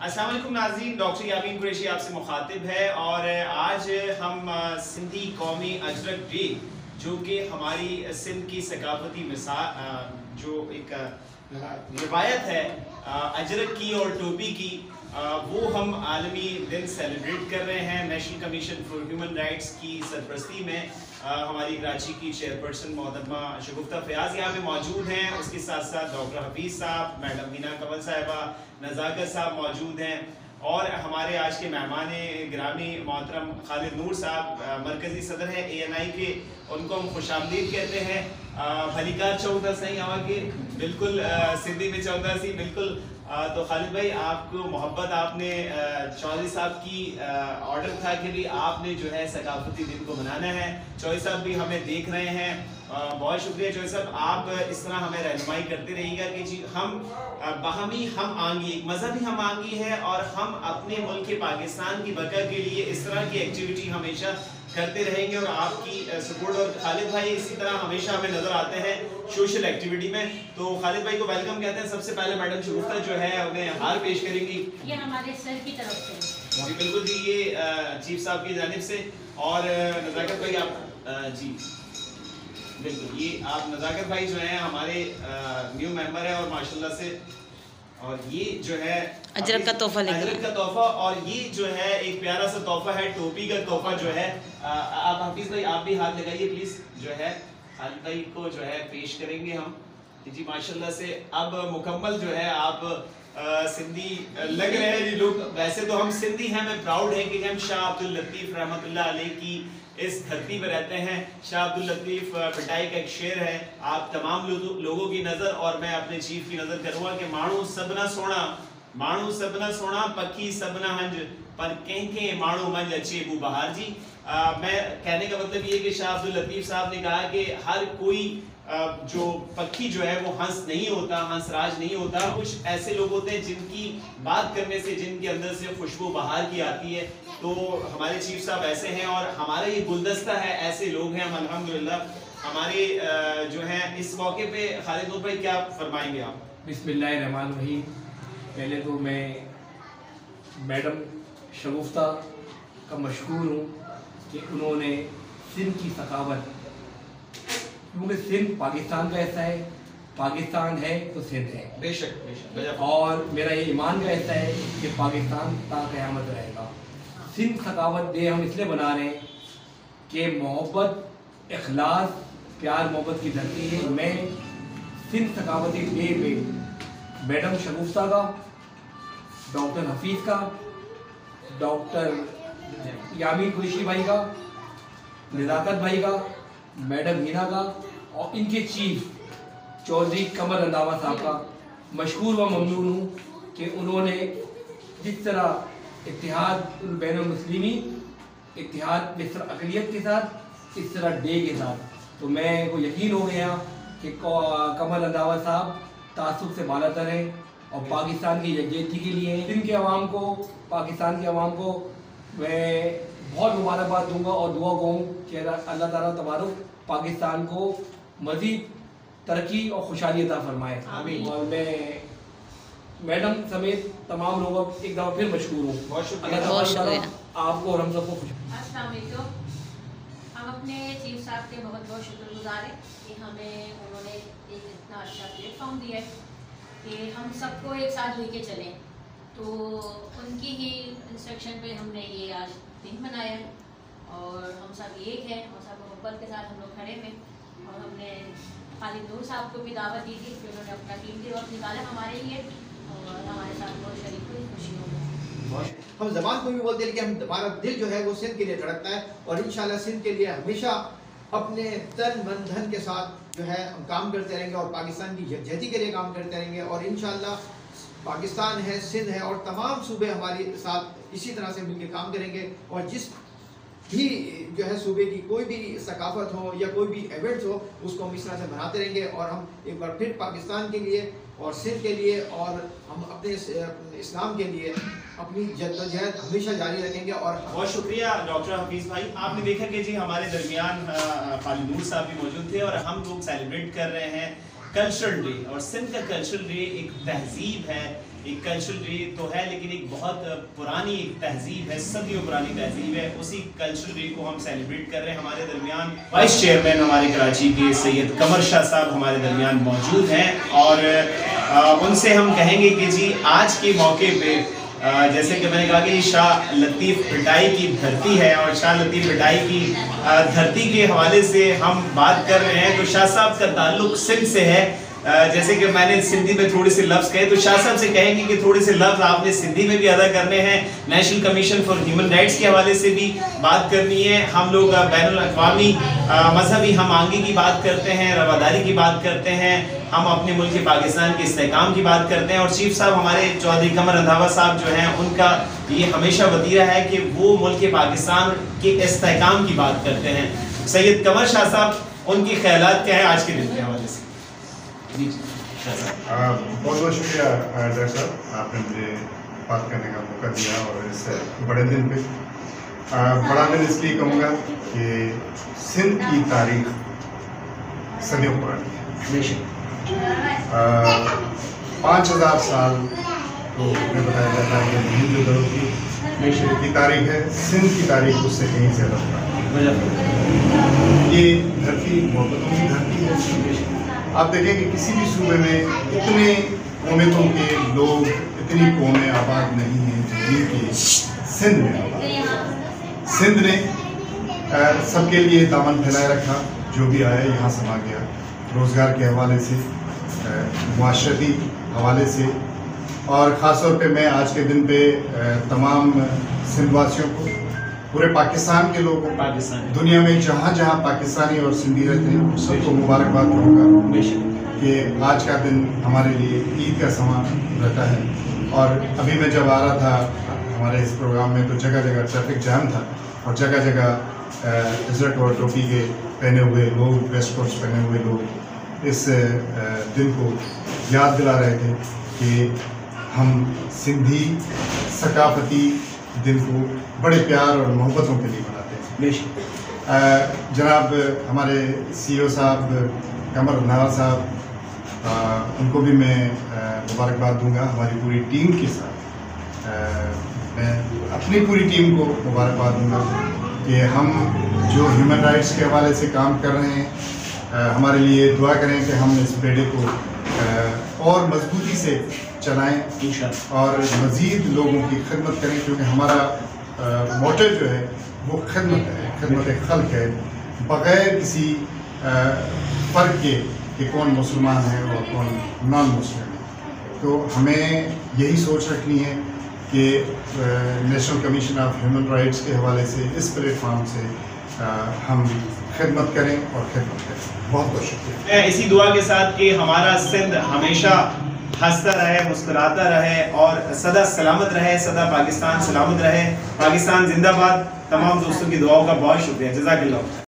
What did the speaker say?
अस्सलाम वालेकुम नाज़रीन, डॉक्टर यामीन कुरैशी आपसे मुखातिब है और आज हम सिंधी कौमी अजरक डे जो कि हमारी सिंध की सकाफती मिसाल जो एक रिवायत है अजरक की और टोपी की, वो हम आलमी दिन सेलिब्रेट कर रहे हैं। National commission for human rights की सरपरस्ती में हमारी कराची की चेयरपर्सन मोहतरमा शगुफ्ता फयाज यहाँ पे मौजूद हैं। उसके साथ साथ डॉक्टर हफीज़ साहब, मैडम हिना कंवल साहिबा, नज़ाकत साहब मौजूद हैं और हमारे आज के मेहमान गिरामी मोहतरम खालिद नूर साहब मरकज़ी सदर हैं ANI के, उनको हम खुशामदीद कहते हैं। भलीकार चौथा सही आवा के बिल्कुल सिंधी में चौथा सी बिल्कुल। तो खालिद भाई, आपको मोहब्बत, आपने चौधरी साहब की ऑर्डर था कि भी आपने जो है सकाफती दिन को मनाना है। चौधरी साहब भी हमें देख रहे हैं, बहुत शुक्रिया चौधरी साहब, आप इस तरह हमें रहनुमाई करते रहिएगा कि जी हम बाहमी हम आंगी, एक मजहबी हम आंगी है और हम अपने मुल्क पाकिस्तान की बका के लिए इस तरह की एक्टिविटी हमेशा करते रहेंगे और आपकी सपोर्ट। और खालिद भाई इसी तरह हमेशा हमें नजर आते हैं सोशल एक्टिविटी में। तो खालिद भाई को वेलकम कहते हैं। सबसे पहले मैडम शगुफ्ता जो है उन्हें हार पेश करेंगी, ये हमारे सर की तरफ से। जी बिल्कुल जी, ये चीफ साहब की जानिब से। और नज़ाकत भाई आप जी बिल्कुल, ये आप नज़ाकत भाई जो है हमारे न्यू मेंबर है और माशाल्लाह से, और ये जो है अजरक का तोहफा अजरक का तोहफा, और ये जो है एक प्यारा सा तोहफा है, टोपी का तोहफा जो है। आप हफीज भाई आप भी हाथ लगाइए प्लीज, जो है खालिद भाई को जो है पेश करेंगे हम जी माशाल्लाह से। अब मुकम्मल जो है आप सिंधी लग रहे हैं जी लोग। वैसे तो हम सिंधी हैं, मैं प्राउड है कि हम शाह अब्दुल लतीफ रहमतुल्लाह अलैह की इस धरती पर रहते हैं। शाह अब्दुल लतीफ पिटाई का एक शेर है, आप तमाम लोगों की नज़र और मैं अपने चीफ की नज़र करूँगा कि माण्हू सबना सोना, माण्हू सबना सोना, पखी सबना हंज, पर कंहिंखे माण्हू मंझ अचे बू बहार जी। मैं कहने का मतलब ये कि शाह अब्दुल लतीफ साहब ने कहा कि हर कोई जो पक्षी जो है वो हंस नहीं होता, हंसराज नहीं होता। कुछ ऐसे लोग होते हैं जिनकी बात करने से जिनके अंदर से खुशबू बहार की आती है, तो हमारे चीफ साहब ऐसे हैं और हमारा ये गुलदस्ता है, ऐसे लोग हैं हम अल्हम्दुलिल्लाह। हमारे जो है इस मौके पे खालिद नूर भाई क्या फरमाएंगे आप? बिस्मिल्लाहिर्रहमानिर्रहीम। पहले तो मैं मैडम शगुफ्ता का मशकूर हूँ कि उन्होंने सिंध की सखावत, क्योंकि सिंध पाकिस्तान का हिस्सा है, पाकिस्तान है तो सिंध है, बेशक बेशक, और मेरा ये ईमान का हिस्सा है कि पाकिस्तान ता क़यामत रहेगा। सिंध सखावत डे हम इसलिए बना रहे हैं कि मोहब्बत, इखलास, प्यार मोहब्बत की धरती है। मैं सिंध सखावती डे पे मैडम शगुफ्ता का, डॉक्टर हफीज़ का, डॉक्टर यामीन कुरैशी भाई का, नज़ाकत भाई का, मैडम हिना का और इनके चीफ चौधरी कमर रंधावा साहब का मशकूर व ममनून हूँ कि उन्होंने जिस तरह इत्तिहाद बैनुल मुस्लिमी, इत्तिहाद मिस्र अक़लियत के साथ, इस तरह डे के साथ, तो मैं को यकीन हो गया कि कमर रंधावा साहब तासुब से बालातर हैं और पाकिस्तान की यकजहती के लिए इनके अवाम को, पाकिस्तान के अवाम को मैं बहुत मुबारकबाद दूंगा और दुआ कहूँ कि अल्लाह ताला तबारक पाकिस्तान को मज़ीद तरक्की और खुशहाली अता फरमाए। और मैं मैडम समेत तमाम लोगों एक दफ़ा फिर मशहूर हूँ। बहुत शुक्रिया आपको और हम सबको। अस्सलाम वालेकुम। हम अपने चीफ साहब के बहुत बहुत शुक्रगुजार हैं कि हमें उन्होंने एक इतना अच्छा प्लेटफॉर्म दिया है कि हम सबको एक साथ लेके चलें। तो उनकी ही इंस्ट्रक्शन पे हमने ये आज दिन बनाया है और हम सब एक हैं और सब मोहब्बत के साथ हम लोग खड़े हैं। और हमने खालिद नूर साहब को भी दावत दी थी कि उन्होंने अपना कीमती वक्त निकाला हमारे लिए और हमारे साथ बहुत शरीक हुई, खुशी हो। हम ज़बान को भी बोलते हैं कि हमारा दिल जो है वो सिंध के लिए धड़कता है और इंशाल्लाह सिंध के लिए हमेशा अपने तन मन धन के साथ जो है हम काम करते रहेंगे और पाकिस्तान की यकजहती के लिए काम करते रहेंगे। और इंशाल्लाह पाकिस्तान है, सिंध है और तमाम सूबे हमारे साथ इसी तरह से मिलकर काम करेंगे। और जिस भी जो है सूबे की कोई भी सकाफत हो या कोई भी इवेंट्स हो, उसको हम इस तरह से मनाते रहेंगे और हम एक बार फिर पाकिस्तान के लिए और सिंध के लिए और हम अपने इस्लाम के लिए अपनी जद्दोजहद हमेशा जारी रखेंगे। और बहुत शुक्रिया डॉक्टर हफीज़ भाई। आपने देखा कि जी हमारे दरमियान खालिद नूर साहब भी मौजूद थे और हम लोग सेलिब्रेट कर रहे हैं कल्चरल डे। और सिंध का कल्चरल डे एक तहजीब है, एक कल्चरल डे तो है, लेकिन एक बहुत पुरानी एक तहजीब है, सदियों पुरानी तहजीब है। उसी कल्चरल डे को हम सेलिब्रेट कर रहे हैं। हमारे दरमियान वाइस चेयरमैन हमारे कराची के सैयद कमर शाह साहब हमारे दरमियान मौजूद हैं, और उनसे हम कहेंगे कि जी आज के मौके पे जैसे कि मैंने कहा कि शाह लतीफ़ भिटाई की धरती है, और शाह लतीफ़ भिटाई की धरती के हवाले से हम बात कर रहे हैं। तो शाह साहब का ताल्लुक सिंध से है। जैसे कि मैंने सिंधी में थोड़े से लफ्ज़ कहे, तो शाह साहब से कहेंगे कि थोड़े से लफ्ज़ आपने सिंधी में भी अदा करने हैं। National commission for human rights के हवाले से भी बात करनी है। हम लोग बैनुल अक़वामी मजहबी हम आंगी की बात करते हैं, रवादारी की बात करते हैं, हम अपने मुल्क पाकिस्तान के इस्तेहकाम की बात करते हैं। और चीफ साहब हमारे चौधरी कमर रंधावा साहब जो हैं, उनका ये हमेशा वतीरा है कि वो मुल्क पाकिस्तान के इस्तेहकाम की बात करते हैं। सैयद कमर शाह साहब, उनकी ख्यालात क्या है आज के दिन के हवाले से? बहुत बहुत शुक्रिया डॉक्टर साहब, आपने मुझे बात करने का मौका दिया। और इस बड़े दिन पे बड़ा दिन इसलिए कहूँगा कि सिंध की तारीख सदियों पुरानी है। 5000 साल तो हमें बताया जाता है कि हिंदू धर्म की तारीख है, सिंध की तारीख उससे कहीं ज़्यादा पुरानी है। ये धरती मोहब्बतों की धरती है। आप देखें कि किसी भी सूबे में इतने कौमियतों के लोग, इतनी कौमें आबाद नहीं हैं जितनी सिंध में आबाद। सिंध ने सबके लिए दामन फैलाए रखा, जो भी आया यहाँ समा गया, रोज़गार के हवाले से, मुआशरती हवाले से। और ख़ास तौर पे मैं आज के दिन पे तमाम सिंध वासियों को, पूरे पाकिस्तान के लोगों को, दुनिया में जहाँ जहाँ पाकिस्तानी और सिंधी रहते हैं सबको मुबारकबाद दूँगा कि आज का दिन हमारे लिए ईद का समा रहता है। और अभी मैं जब आ रहा था हमारे इस प्रोग्राम में, तो जगह जगह ट्रैफिक जैम था, और जगह जगह इज़्ज़त और टोपी के पहने हुए लोग, वेस्ट कोट्स पहने हुए लोग इस दिन को याद दिला रहे थे कि हम सिंधी सकाफती दिन को बड़े प्यार और मोहब्बतों के लिए मनाते हैं। जनाब हमारे CEO साहब कमर रंधावा साहब, उनको भी मैं मुबारकबाद दूंगा। हमारी पूरी टीम के साथ मैं अपनी पूरी टीम को मुबारकबाद दूंगा कि हम जो ह्यूमन राइट्स के हवाले से काम कर रहे हैं, हमारे लिए दुआ करें कि हम इस बेड़े को और मजबूती से चलाएं और मज़ीद लोगों की खिदमत करें, क्योंकि हमारा मोटिव जो है वो खिदमत है, खिदमत खल्क है, बग़ैर किसी फ़र्क के कि कौन मुसलमान है और कौन नॉन मुस्लिम है। तो हमें यही सोच रखनी है कि national commission of human rights के हवाले से इस प्लेटफॉर्म से हम खिदमत करें और खिदमत करें। बहुत बहुत शुक्रिया। इसी दुआ के साथ कि हमारा सिंध हमेशा हंसता रहे, मुस्कुराता रहे और सदा सलामत रहे, सदा पाकिस्तान सलामत रहे। पाकिस्तान जिंदाबाद। तमाम दोस्तों की दुआओं का बहुत शुक्रिया। जज़ाकल्लाह।